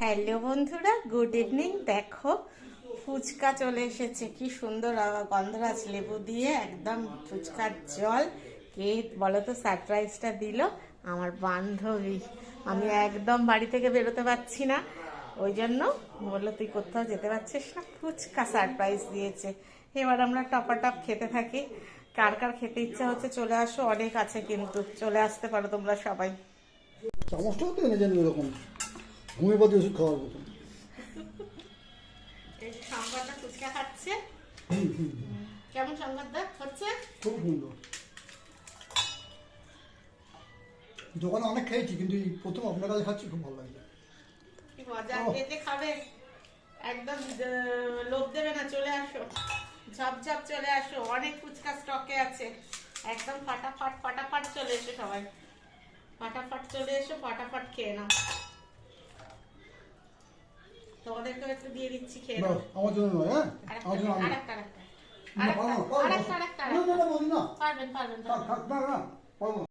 Hello বন্ধুরা, good evening. দেখো ফুচকা চলে এসেছে, কি সুন্দর গন্ধরাজ লেবু দিয়ে একদম ফুচকার জল। কে বলো তো সারপ্রাইজটা দিল? আমার বান্ধবী। আমি একদম বাড়ি থেকে বেরোতে পারছি না, ওই জন্য বললো তুই কোথাও যেতে পারছিস না, ফুচকা সারপ্রাইজ দিয়েছে। এবার আমরা টপাটপ খেতে থাকি। কার কার খেতে ইচ্ছা হচ্ছে চলে আসো, অনেক আছে কিন্তু, চলে আসতে পারো তোমরা সবাই। চামচটাও তো এনে জানি ওরকম হোমিওপ্যাথি ওষুধ খাওয়ার মতন। এই যে সংবাদটা ফুচকা খাচ্ছে, কেমন সংবাদটা হচ্ছে? খুব সুন্দর। দোকানে অনেক খেয়েছি, কিন্তু এই প্রথম আপনার কাছে খাচ্ছি, খুব ভালো লাগছে। কি মজা, কে কে খাবে? একদম লোভ দেবে না, চলে আসো, ঝপঝপ চলে আসো, অনেক ফুচকা স্টকে আছে। একদম ফাটাফাট ফাটাফাট চলে এসো সবাই, ফাটাফাট চলে এসো, ফাটাফাট খেয়ে নাও। তোমাদেরকে একটু দিয়ে দিচ্ছি, খেয়ে নাও। আমার জন্য নয়, হ্যাঁ আমার জন্য আরেকটা পারবেন। পারবেন।